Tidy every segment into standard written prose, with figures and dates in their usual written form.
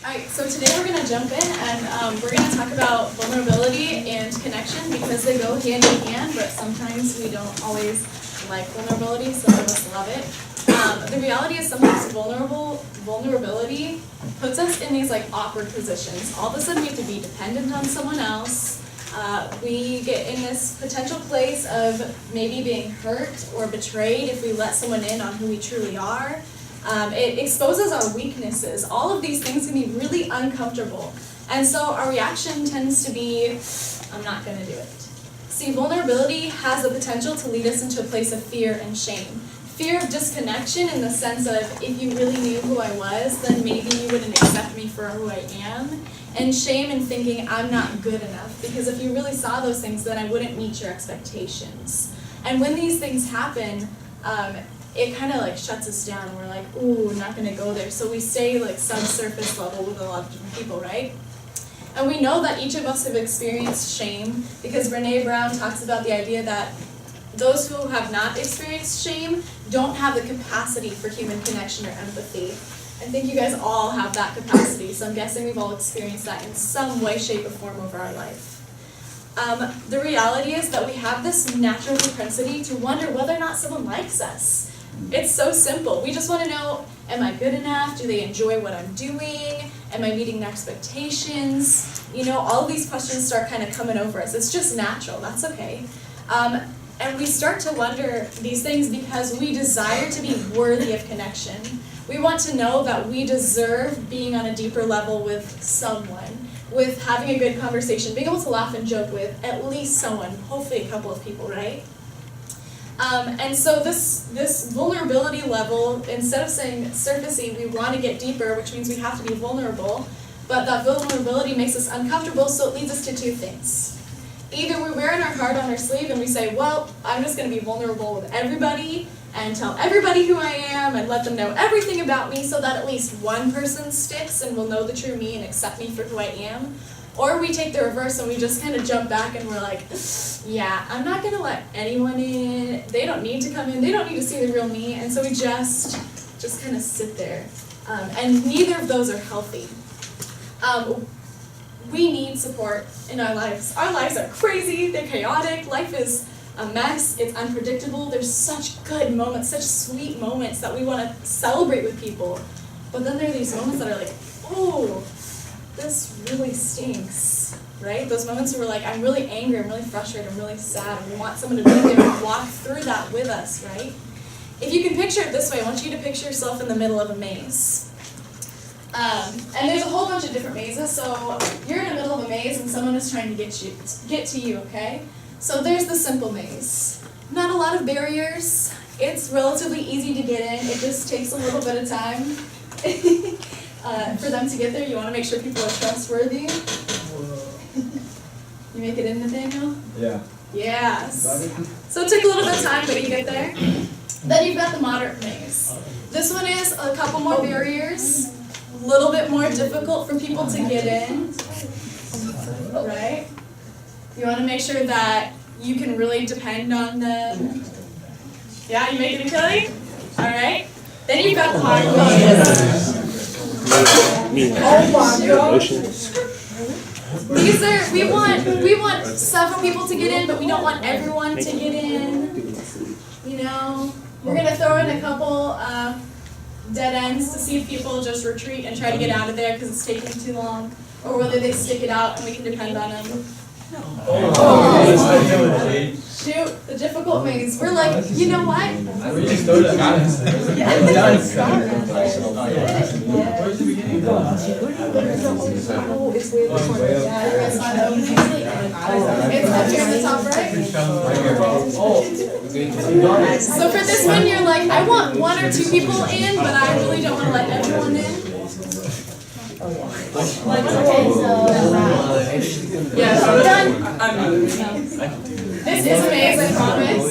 Alright, so today we're going to jump in and we're going to talk about vulnerability and connection because they go hand in hand, but sometimes we don't always like vulnerability, some of us love it. The reality is sometimes vulnerability puts us in these awkward positions. All of a sudden we have to be dependent on someone else. We get in this potential place of maybe being hurt or betrayed if we let someone in on who we truly are. It exposes our weaknesses. All of these things can be really uncomfortable. And so our reaction tends to be, I'm not going to do it. See, vulnerability has the potential to lead us into a place of fear and shame. Fear of disconnection in the sense of if you really knew who I was, then maybe you wouldn't accept me for who I am. And shame in thinking I'm not good enough, because if you really saw those things, then I wouldn't meet your expectations. And when these things happen, it kind of shuts us down, and we're like, ooh, not going to go there. So we stay subsurface level with a lot of different people, right? And we know that each of us have experienced shame, because Brené Brown talks about the idea that those who have not experienced shame don't have the capacity for human connection or empathy. I think you guys all have that capacity, so I'm guessing we've all experienced that in some way, shape, or form over our life. The reality is that we have this natural propensity to wonder whether or not someone likes us. It's so simple. We just want to know, am I good enough? Do they enjoy what I'm doing? Am I meeting their expectations? You know, all of these questions start kind of coming over us. It's just natural. That's okay. And we start to wonder these things because we desire to be worthy of connection. We want to know that we deserve being on a deeper level with someone, with having a good conversation, being able to laugh and joke with at least someone, hopefully a couple of people, right? And so this vulnerability level, instead of saying surfacey, we want to get deeper, which means we have to be vulnerable, but that vulnerability makes us uncomfortable, so it leads us to two things. Either we're wearing our heart on our sleeve and we say, well, I'm just going to be vulnerable with everybody and tell everybody who I am and let them know everything about me so that at least one person sticks and will know the true me and accept me for who I am. Or we take the reverse and we just kind of jump back and we're like, yeah, I'm not going to let anyone in. They don't need to come in. They don't need to see the real me. And so we just kind of sit there. And neither of those are healthy. We need support in our lives. Our lives are crazy. They're chaotic. Life is a mess. It's unpredictable. There's such good moments, such sweet moments that we want to celebrate with people. But then there are these moments that are like, oh, this really stinks, right? Those moments where we're like, I'm really angry, I'm really frustrated, I'm really sad, and we want someone to be there and walk through that with us, right? If you can picture it this way, I want you to picture yourself in the middle of a maze. And there's a whole bunch of different mazes, so you're in the middle of a maze and someone is trying to get to you, okay? So there's the simple maze. Not a lot of barriers. It's relatively easy to get in. It just takes a little bit of time. For them to get there, you want to make sure people are trustworthy. You make it in, Nathaniel? Yeah. Yes. So it took a little bit of time, but you get there. Then you've got the moderate maze. This one is a couple more barriers, a little bit more difficult for people to get in. Right? You want to make sure that you can really depend on them. Yeah, you make it in, Kelly? All right. Then you've got the hard maze. These are we want several people to get in, but we don't want everyone to get in. You know, we're gonna throw in a couple dead ends to see if people just retreat and try to get out of there because it's taking too long, or whether they stick it out and we can depend on them. Shoot, the difficult maze. We're like, you know what? We just go to the guidance. Where's the beginning? Oh, it's way before. Yeah, you're gonna slide over. It's up here in the top right. So for this one, you're like, I want one or two people in, but I really don't want to let everyone in. Okay, so yeah, so we're done. This is a maze, I promise.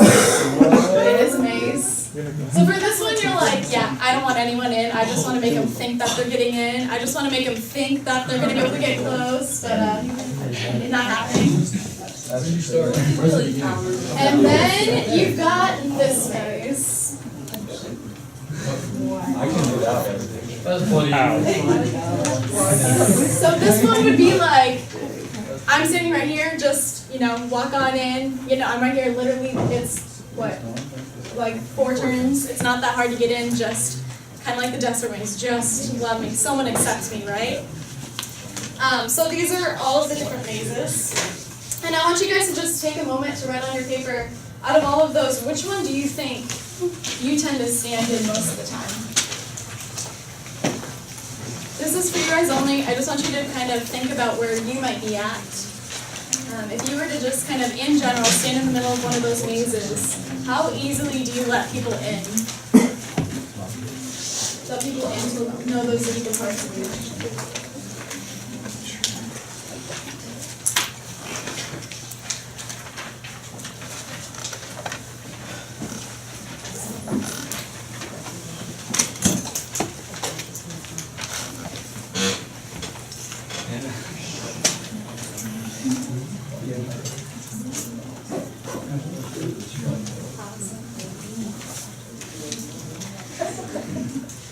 It is a maze. So for this one, you're like, yeah, I don't want anyone in. I just want to make them think that they're getting in. I just want to make them think that they're going to be able to get close, but it's not happening. And then you've got this maze. I can do that. That's bloody. So this one would be like, I'm standing right here, just, walk on in. I'm right here, literally, it's, like 4 turns. It's not that hard to get in, just kind of like the desert maze, just love me. Someone accepts me, right? So these are all of the different mazes. And I want you guys to just take a moment to write on your paper, out of all of those, which one do you think you tend to stand in most of the time? This is for you guys only. I just want you to kind of think about where you might be at. If you were to just kind of, in general, stand in the middle of one of those mazes, how easily do you let people in? Let people in to know those deeper parts of you.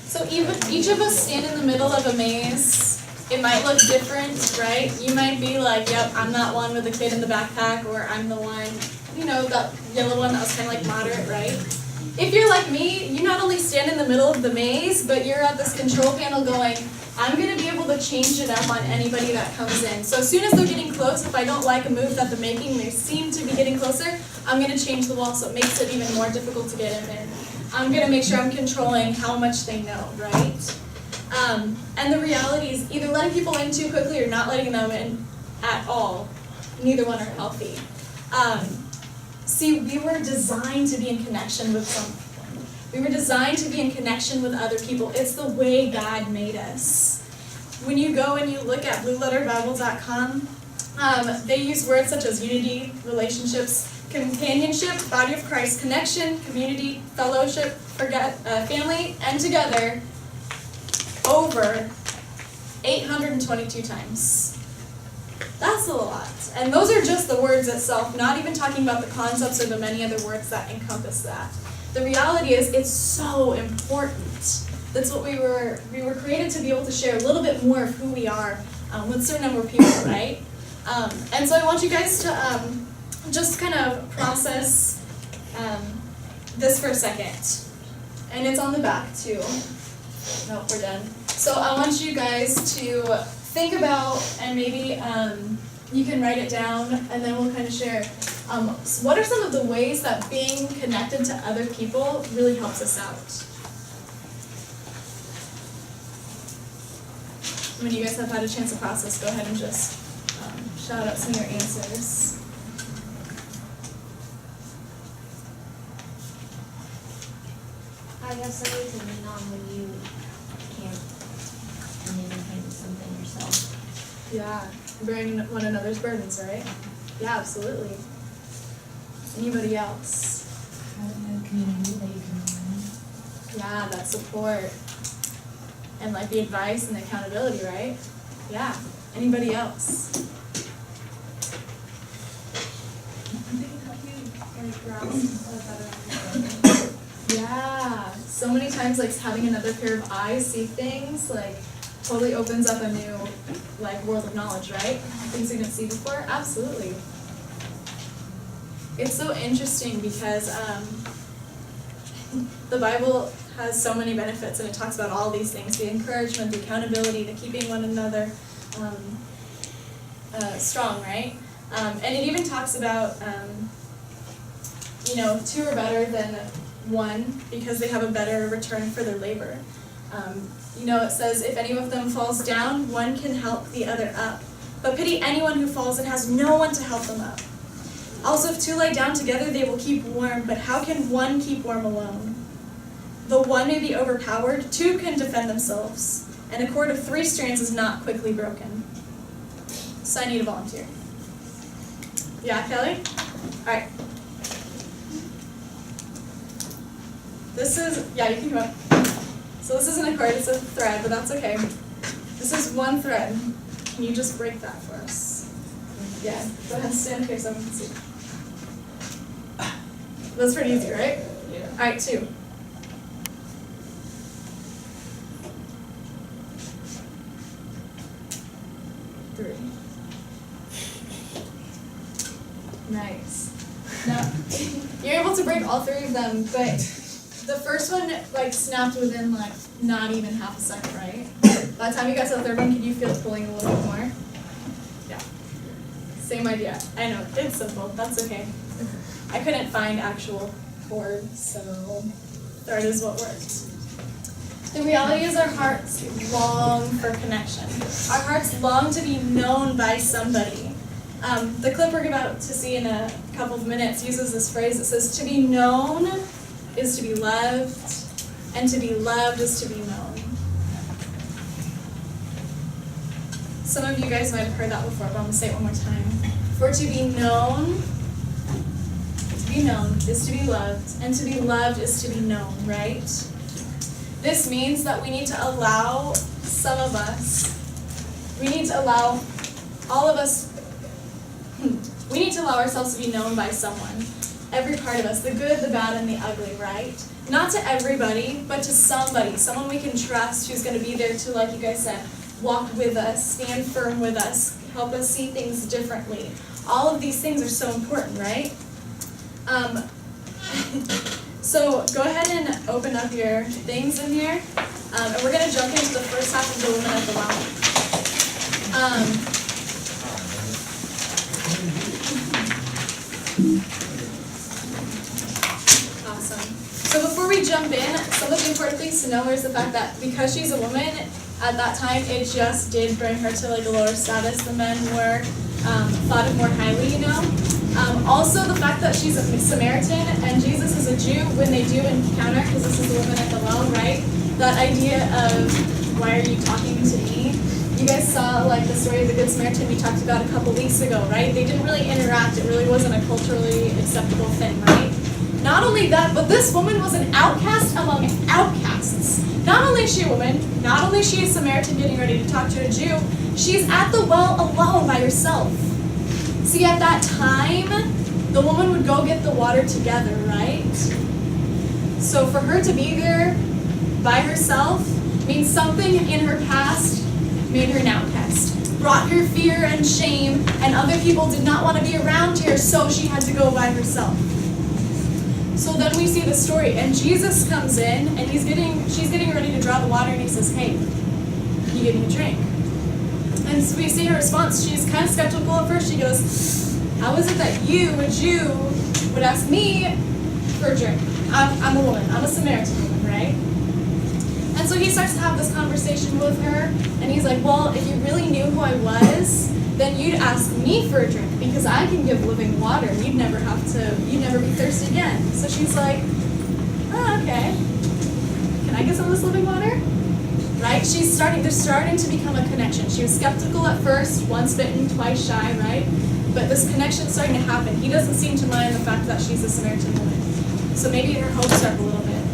So each of us stand in the middle of a maze. It might look different, right? You might be like, yep, I'm that one with the kid in the backpack, or I'm the one, that yellow one that was kind of like moderate, right? If you're like me, you not only stand in the middle of the maze, but you're at this control panel going, I'm going to be able to change it up on anybody that comes in. So as soon as they're getting close, if I don't like a move that they're making, they seem to be getting closer, I'm going to change the wall so it makes it even more difficult to get them in. I'm going to make sure I'm controlling how much they know, right? And the reality is either letting people in too quickly or not letting them in at all. Neither one are healthy. See, we were designed to be in connection with someone. We were designed to be in connection with other people. It's the way God made us. When you go and you look at blueletterbible.com, they use words such as unity, relationships, companionship, body of Christ, connection, community, fellowship, family, and together over 822 times. That's a lot. And those are just the words itself, not even talking about the concepts or the many other words that encompass that. The reality is it's so important. That's what we were created to be able to share a little bit more of who we are with a certain number of people, right? And so I want you guys to just kind of process this for a second. And it's on the back too. Nope, we're done. So I want you guys to think about, and maybe you can write it down, and then we'll kind of share. What are some of the ways that being connected to other people really helps us out? When you guys have had a chance to process, go ahead and just shout out some of your answers. I guess somebody to lean on when you can't handle something yourself. Yeah, bearing one another's burdens, right? Yeah, absolutely. Anybody else? Having a community that you can rely on. Yeah, that support. And like the advice and the accountability, right? Yeah. Anybody else? Yeah. So many times like having another pair of eyes see things, like totally opens up a new like world of knowledge, right? Things we didn't see before? Absolutely. It's so interesting because the Bible has so many benefits, and it talks about all these things: the encouragement, the accountability, the keeping one another strong, right? And it even talks about, two are better than one because they have a better return for their labor. It says, if any of them falls down, one can help the other up. But pity anyone who falls and has no one to help them up. Also, if two lie down together, they will keep warm, but how can one keep warm alone? Though one may be overpowered, two can defend themselves, and a cord of 3 strands is not quickly broken. So I need a volunteer. Yeah, Kelly? All right. This is, you can come up. So this isn't a cord, it's a thread, but that's okay. This is one thread. Can you just break that for us? Yeah, go ahead and stand here so everyone can see. That's pretty easy, right? Yeah. All right, 2. 3. Nice. Now, you're able to break all 3 of them, but the first one like snapped within like not even half a second, right? By the time you got to the 3rd one, could you feel it pulling a little bit more? Yeah. Same idea. I know, it's simple, that's okay. I couldn't find actual chords, so 3rd is what worked. The reality is our hearts long for connection. Our hearts long to be known by somebody. The clip we're about to see in a couple of minutes uses this phrase that says, to be known is to be loved, and to be loved is to be known. Some of you guys might have heard that before, but I'm going to say it one more time. For to be known is to be loved, and to be loved is to be known, right? This means that we need to allow some of us, we need to allow all of us, we need to allow ourselves to be known by someone. Every part of us, the good, the bad, and the ugly, right? Not to everybody, but to somebody, someone we can trust who's going to be there to, like you guys said, walk with us, stand firm with us, help us see things differently. All of these things are so important, right? So go ahead and open up your things in here, and we're going to jump into the first half of the woman at the well. Awesome. So before we jump in, some of the important things to know is the fact that because she's a woman, at that time it just did bring her to like a lower status. The men were thought of more highly, you know. Also the fact that she's a Samaritan and Jesus is a Jew, when they do encounter, because this is the woman at the well, right? That idea of, why are you talking to me? You guys saw like the story of the Good Samaritan we talked about a couple weeks ago, right? They didn't really interact. It really wasn't a culturally acceptable thing, right? Not only that, but this woman was an outcast among outcasts. Not only is she a woman, not only is she a Samaritan getting ready to talk to a Jew, she's at the well alone by herself. See, at that time, the woman would go get the water together, right? So for her to be there by herself means something in her past made her an outcast, brought her fear and shame, and other people did not want to be around her, so she had to go by herself. So then we see the story, and Jesus comes in, and she's getting ready to draw the water, and he says, hey, can you give me a drink? And so we see her response. She's kind of skeptical at first. She goes, how is it that you, a Jew, would ask me for a drink? I'm a woman. I'm a Samaritan woman, right? And so he starts to have this conversation with her, and he's like, well, if you really knew who I was, then you'd ask me for a drink, because I can give living water. You'd never be thirsty again. So she's like, oh, okay. Can I get some of this living water? Right? They're starting to become a connection. She was skeptical at first, once bitten, twice shy, right? But this connection's starting to happen. He doesn't seem to mind the fact that she's a Samaritan woman. So maybe her hopes are up a little bit.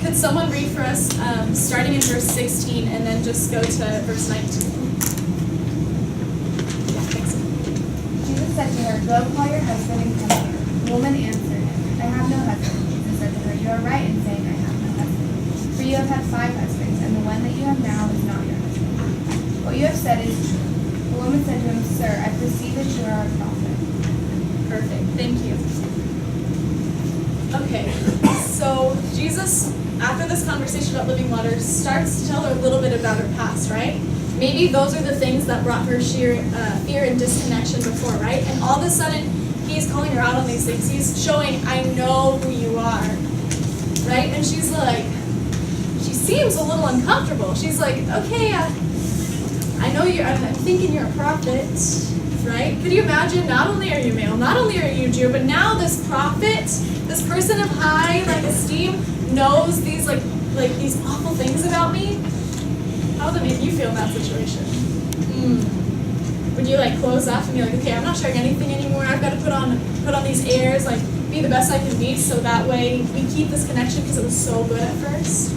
Could someone read for us, starting in verse 16, and then just go to verse 19? Yeah, thanks. Jesus said to her, go call your husband and come here. The woman answered him, I have no husband. Jesus said to her, you are right in saying I have no husband. For you have had 5 husbands, and the one that you have now is not your husband. What you have said is true. The woman said to him, sir, I perceive that you are a prophet. Perfect, thank you. Okay, so Jesus, after this conversation about living water, starts to tell her a little bit about her past, right? Maybe those are the things that brought her fear and disconnection before, right? And all of a sudden, he's calling her out on these things. He's showing, I know who you are, right? And she's like, she seems a little uncomfortable. She's like, okay, I know I'm thinking you're a prophet, right? Could you imagine, not only are you male, not only are you Jew, but now this prophet, this person of high esteem, knows these these awful things about me? How would that make you feel in that situation? Would you close off and be like, okay, I'm not sharing anything anymore. I've got to put on these airs, be the best I can be, so that way we keep this connection because it was so good at first.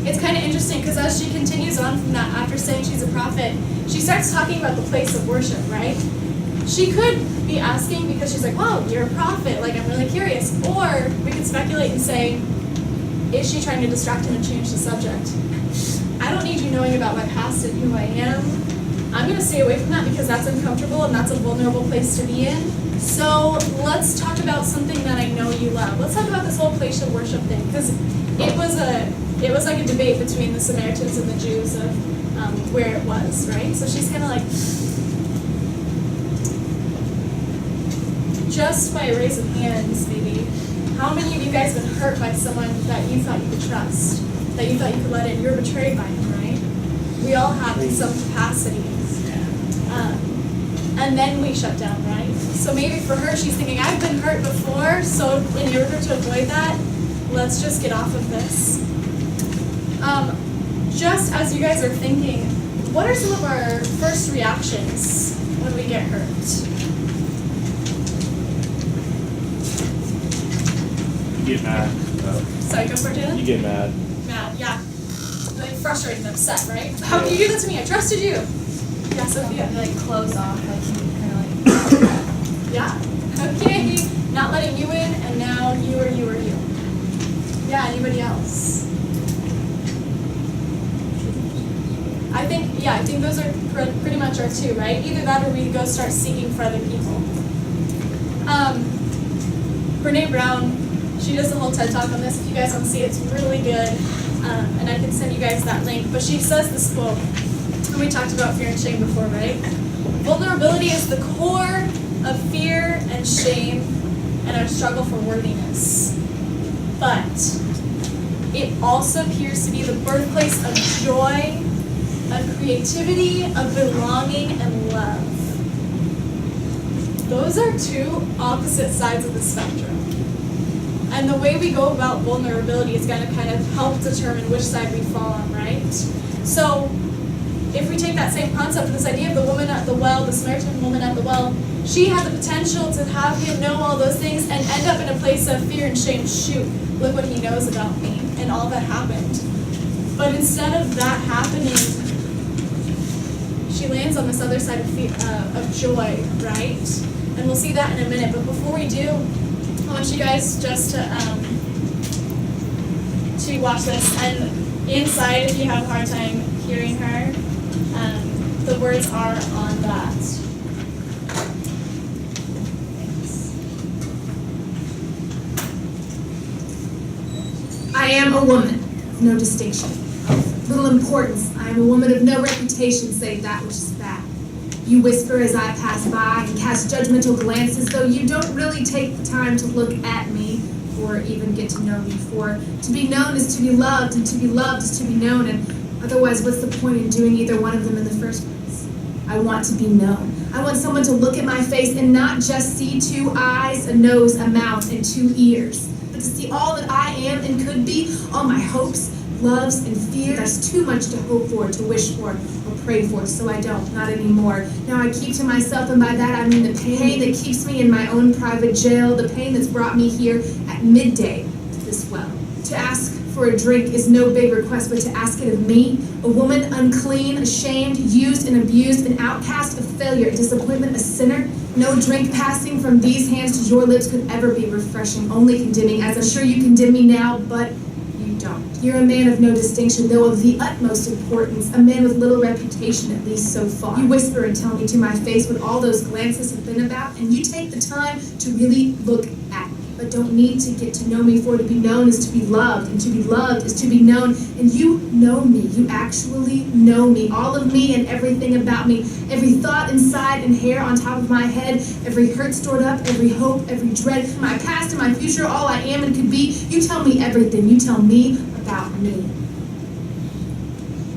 It's kind of interesting because as she continues on from that, after saying she's a prophet, she starts talking about the place of worship, right? She could be asking because she's like, wow, you're a prophet, I'm really curious. Or we could speculate and say, is she trying to distract him and change the subject? I don't need you knowing about my past and who I am. gonna stay away from that because that's uncomfortable and that's a vulnerable place to be in. So let's talk about something that I know you love. Let's talk about this whole place of worship thing, because it was like a debate between the Samaritans and the Jews of where it was, right? So she's kind of like, just by a raise of hands, maybe, how many of you guys have been hurt by someone that you thought you could trust, that you thought you could let in? You were betrayed by him, right? We all have in some capacity. And then we shut down, right? So maybe for her, she's thinking, I've been hurt before, so in order to avoid that, let's just get off of this. Just as you guys are thinking, what are some of our first reactions when we get hurt? You get mad. Sorry, go for it, Taylor. You get mad. Mad, yeah. Like frustrated and upset, right? How can you do that to me? I trusted you. Yeah, Sophia. Like close off, like kind of like. Yeah. Okay. Not letting you in, and now you or you or you. Yeah. Anybody else? I think those are pretty much our two, right? Either that or we go start seeking for other people. Brene Brown, she does a whole TED Talk on this. If you guys want to see it, it's really good. And I can send you guys that link. But she says this quote, and we talked about fear and shame before, right? Vulnerability is the core of fear and shame and our struggle for worthiness. But it also appears to be the birthplace of joy, of creativity, of belonging, and love. Those are two opposite sides of the spectrum. And the way we go about vulnerability is going to kind of help determine which side we fall on, right? So if we take that same concept, this idea of the woman at the well, the Samaritan woman at the well, she had the potential to have him know all those things and end up in a place of fear and shame. Shoot, look what he knows about me and all that happened. But instead of that happening, she lands on this other side of joy, right? And we'll see that in a minute. But before we do, I want you guys just to watch this. And inside, if you have a hard time hearing her, the words are on that. I am a woman of no distinction, of little importance. I am a woman of no reputation save that which is bad. You whisper as I pass by and cast judgmental glances, though you don't really take the time to look at me or even get to know me. For to be known is to be loved, and to be loved is to be known, and otherwise what's the point in doing either one of them in the first place? I want to be known. I want someone to look at my face and not just see 2 eyes, a nose, a mouth, and 2 ears, but to see all that I am and could be, all my hopes, loves, and fears. That's too much to hope for, to wish for, or pray for, so I don't, not anymore. Now I keep to myself, and by that I mean the pain that keeps me in my own private jail, the pain that's brought me here at midday to this well. To ask for a drink is no big request, but to ask it of me, a woman unclean, ashamed, used and abused, an outcast, a failure, a disappointment, a sinner. No drink passing from these hands to your lips could ever be refreshing, only condemning, as I'm sure you condemn me now, but you don't. You're a man of no distinction, though of the utmost importance, a man with little reputation, at least so far. You whisper and tell me to my face what all those glances have been about, and you take the time to really look at me. But don't need to get to know me, for to be known is to be loved, and to be loved is to be known. And you know me. You actually know me. All of me and everything about me. Every thought inside and hair on top of my head. Every hurt stored up, every hope, every dread. My past and my future, all I am and could be. You tell me everything. You tell me about me.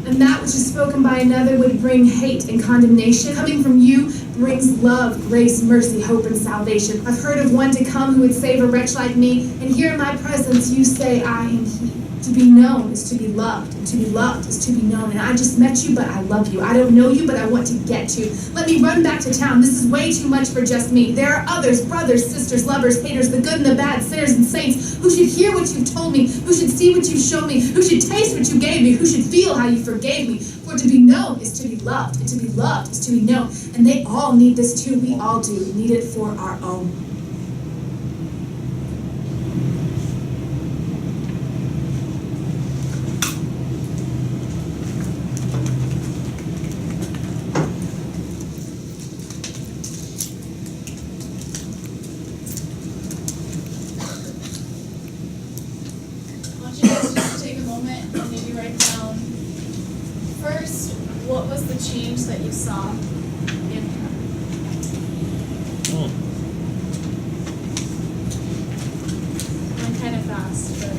And that which is spoken by another would bring hate and condemnation. Coming from you brings love, grace, mercy, hope, and salvation. I've heard of one to come who would save a wretch like me, and here in my presence you say, I am he. To be known is to be loved, and to be loved is to be known. And I just met you, but I love you. I don't know you, but I want to get to. Let me run back to town. This is way too much for just me. There are others, brothers, sisters, lovers, haters, the good and the bad, sinners and saints, who should hear what you've told me, who should see what you've shown me, who should taste what you gave me, who should feel how you forgave me. For to be known is to be loved, and to be loved is to be known. And they all need this too. We all do. We need it for our own. what was the change that you saw in her? I'm kind of fast, but.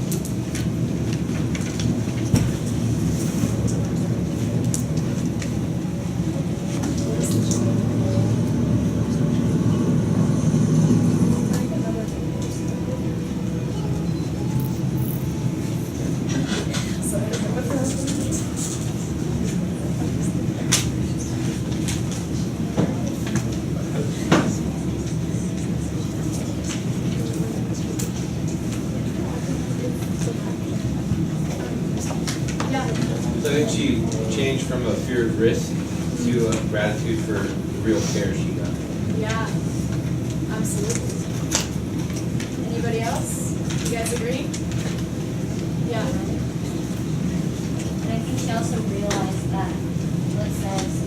So I think she changed from a fear of risk to a gratitude for the real care she got. Yeah, absolutely. Anybody else? You guys agree? Yeah. And I think she also realized that what says,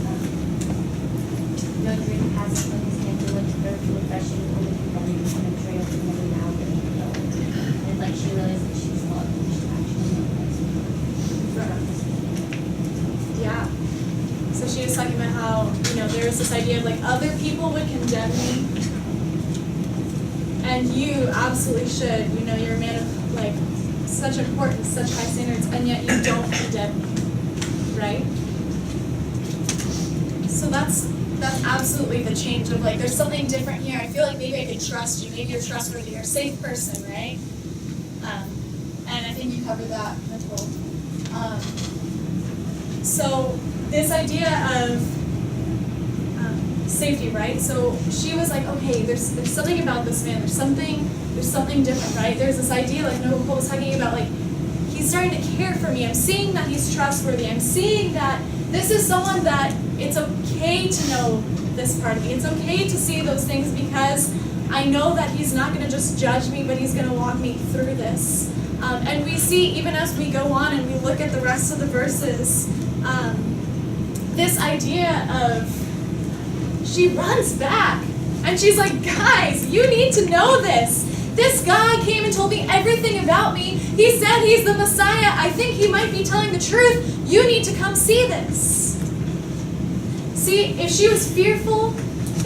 no drink passes when his hands are wet to very refreshing, only running on a trail to never now that he knows. And like she realized that she's loved and she actually knows. Yeah. So she was talking about how, there was this idea of like other people would condemn me. And you absolutely should. You're a man of like such importance, such high standards, and yet you don't condemn me. Right? So that's absolutely the change of like there's something different here. I feel like maybe I could trust you, maybe you're trustworthy, you're a safe person, right? And I think you covered that, Nicole. So this idea of safety, right? So she was like, okay, there's something about this man. There's something different, right? There's this idea, like Nicole was talking about, like he's starting to care for me. I'm seeing that he's trustworthy. I'm seeing that this is someone that it's okay to know this part of me. It's okay to see those things because I know that he's not going to just judge me, but he's going to walk me through this. And we see, even as we go on and we look at the rest of the verses, this idea of she runs back and she's like, guys, you need to know this. This guy came and told me everything about me. He said he's the Messiah. I think he might be telling the truth. You need to come see this. See, if she was fearful,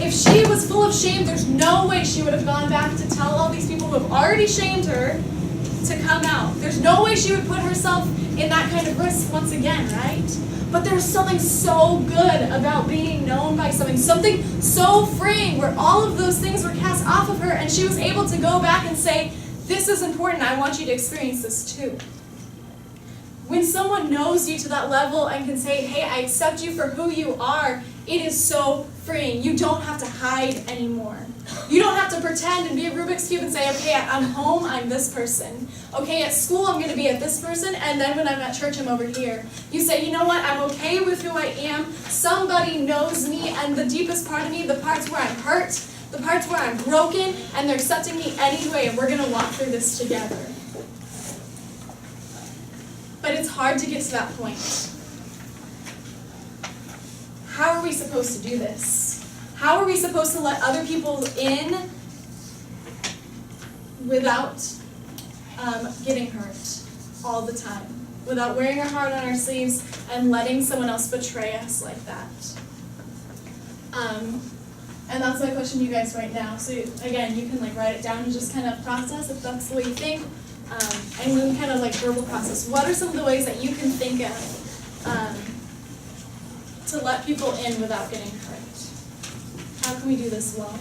if she was full of shame, there's no way she would have gone back to tell all these people who have already shamed her to come out. There's no way she would put herself in that kind of risk once again, right? But there's something so good about being known by something so freeing where all of those things were cast off of her and she was able to go back and say, this is important, I want you to experience this too. When someone knows you to that level and can say, hey, I accept you for who you are, it is so freeing. You don't have to hide anymore. You don't have to pretend and be a Rubik's Cube and say, okay, I'm home, I'm this person. Okay, at school, I'm going to be at this person, and then when I'm at church, I'm over here. You say, you know what, I'm okay with who I am. Somebody knows me, and the deepest part of me, the parts where I'm hurt, the parts where I'm broken, and they're accepting me anyway, and we're going to walk through this together. But it's hard to get to that point. How are we supposed to do this? How are we supposed to let other people in without getting hurt all the time? Without wearing our heart on our sleeves and letting someone else betray us like that? And that's my question to you guys right now. So again, you can write it down and just kind of process if that's the way you think. And then kind of verbal process. What are some of the ways that you can think of to let people in without getting hurt? How can we do this well?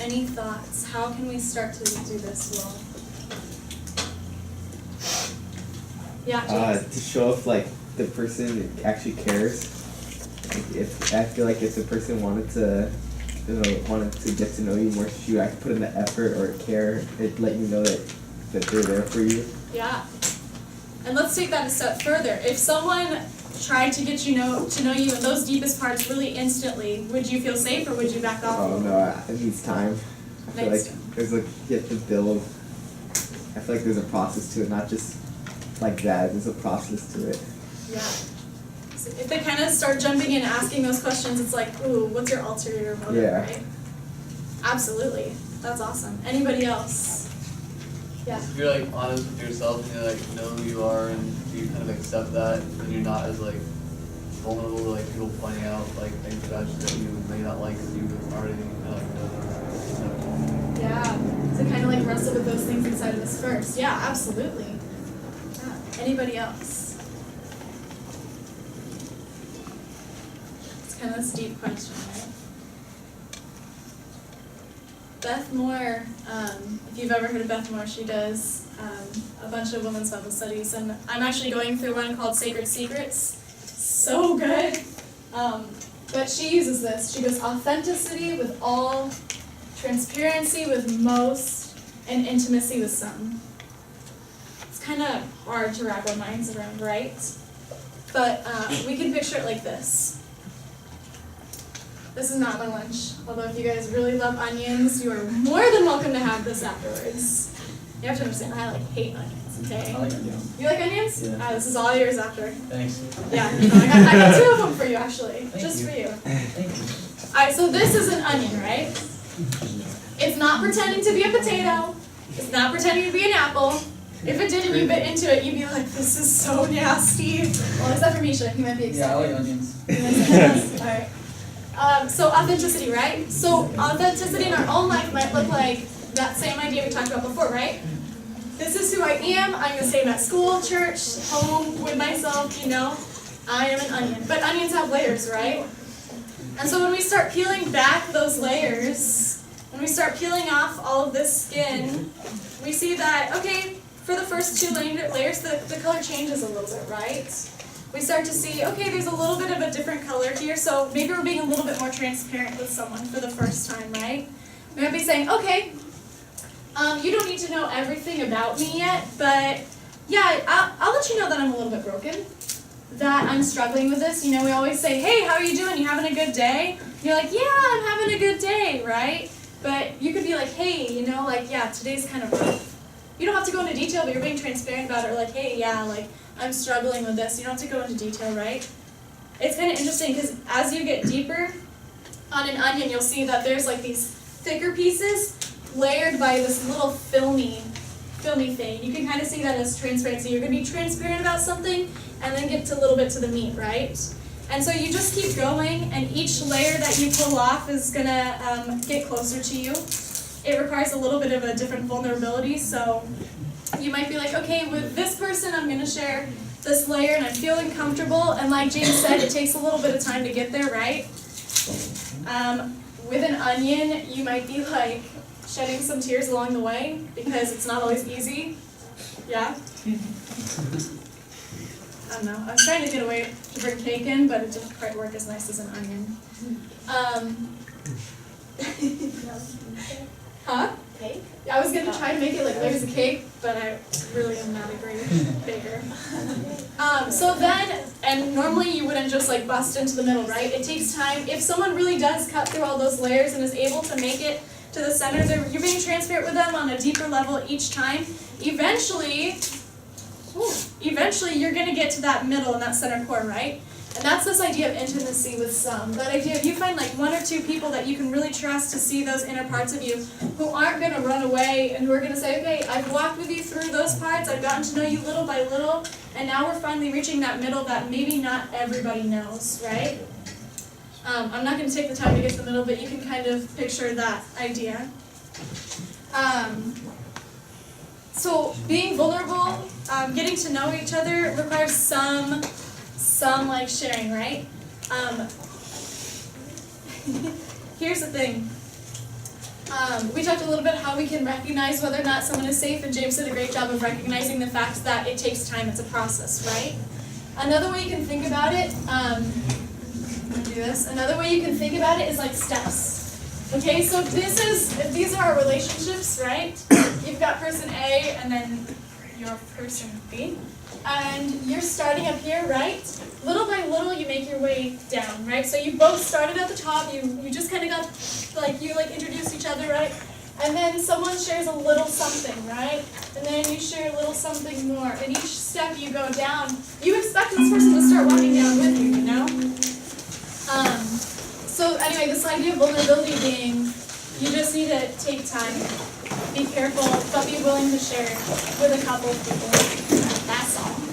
Any thoughts? How can we start to do this well? Yeah, James. To show if the person actually cares. If I feel like if the person wanted to get to know you more, she would actually put in the effort or care. It'd let you know that they're there for you. Yeah. And let's take that a step further. If someone tried to get to know you in those deepest parts really instantly, would you feel safe or would you back off? Oh no, it needs time. I feel like there's you have to build. I feel like there's a process to it, not just like that. There's a process to it. Yeah. So if they kind of start jumping in and asking those questions, it's like, ooh, what's your ulterior motive, Yeah. right? Absolutely. That's awesome. Anybody else? Yeah. If you're like honest with yourself and you like know who you are and you kind of accept that, and you're not as like vulnerable to like people pointing out like things about you that you may not like because you already kind of like know them. Yeah. So kind of like wrestle with those things inside of us first. Yeah, absolutely. Yeah. Anybody else? It's kind of this deep question, right? Beth Moore, if you've ever heard of Beth Moore, she does a bunch of women's Bible studies, and I'm actually going through one called Sacred Secrets. So good. But she uses this. She goes, authenticity with all, transparency with most, and intimacy with some. It's kind of hard to wrap our minds around, right? But we can picture it like this. This is not my lunch, although if you guys really love onions, you are more than welcome to have this afterwards. You have to understand, I like hate onions, okay? I like onions. You like onions? Yeah. This is all yours after. Thanks. Yeah, no, I got 2 of them for you actually, Thank just you. for you. Thank you. Alright, so this is an onion, right? It's not pretending to be a potato. It's not pretending to be an apple. If it did and you bit into it, you'd be like, this is so nasty. Well, except for Misha, he might be excited. Yeah, I like onions. He might say yes. Alright. So authenticity, right? So authenticity in our own life might look like that same idea we talked about before, right? This is who I am. I'm going to say I'm at school, church, home, with myself, you know. I am an onion. But onions have layers, right? And so when we start peeling back those layers, when we start peeling off all of this skin, we see that, okay, for the first 2 layers, the color changes a little bit, right? We start to see, okay, there's a little bit of a different color here, so maybe we're being a little bit more transparent with someone for the first time, right? We might be saying, okay, you don't need to know everything about me yet, but yeah, I'll let you know that I'm a little bit broken, that I'm struggling with this. You know, we always say, hey, how are you doing? You having a good day? And you're like, yeah, I'm having a good day, right? But you could be like, hey, you know, like, yeah, today's kind of rough. You don't have to go into detail, but you're being transparent about it, or like, hey, yeah, like, I'm struggling with this. You don't have to go into detail, right? It's kind of interesting because as you get deeper on an onion, you'll see that there's like these thicker pieces layered by this little filmy thing. You can kind of see that as transparency. You're going to be transparent about something and then get to a little bit to the meat, right? And so you just keep going, and each layer that you pull off is going to get closer to you. It requires a little bit of a different vulnerability, so you might be like, okay, with this person I'm going to share this layer and I'm feeling comfortable, and like James said, it takes a little bit of time to get there, right? With an onion, you might be like shedding some tears along the way because it's not always easy. Yeah? I don't know. I was trying to get away to bring cake in, but it didn't quite work as nice as an onion. Huh? Cake? I was going to try to make it like layers of cake, but I really am not a great baker. So then, and normally you wouldn't just like bust into the middle, right? It takes time. If someone really does cut through all those layers and is able to make it to the center, you're being transparent with them on a deeper level each time. Eventually you're going to get to that middle and that center core, right? And that's this idea of intimacy with some. That idea of you find like 1 or 2 people that you can really trust to see those inner parts of you, who aren't going to run away and who are going to say, okay, I've walked with you through those parts, I've gotten to know you little by little, and now we're finally reaching that middle that maybe not everybody knows, right? I'm not going to take the time to get to the middle, but you can kind of picture that idea. So being vulnerable, getting to know each other requires some like sharing, right? Here's the thing. We talked a little bit how we can recognize whether or not someone is safe, and James did a great job of recognizing the fact that it takes time, it's a process, right? Another way you can think about it, I'm gonna do this. Another way you can think about it is like steps. Okay, so these are our relationships, right? You've got person A and then your person B. And you're starting up here, right? Little by little, you make your way down, right? So you both started at the top. You just kind of got, like, you introduced each other, right? And then someone shares a little something, right? And then you share a little something more. And each step you go down, you expect this person to start walking down with you, you know? So anyway, this idea of vulnerability being, you just need to take time, be careful, but be willing to share with a couple of people. That's all.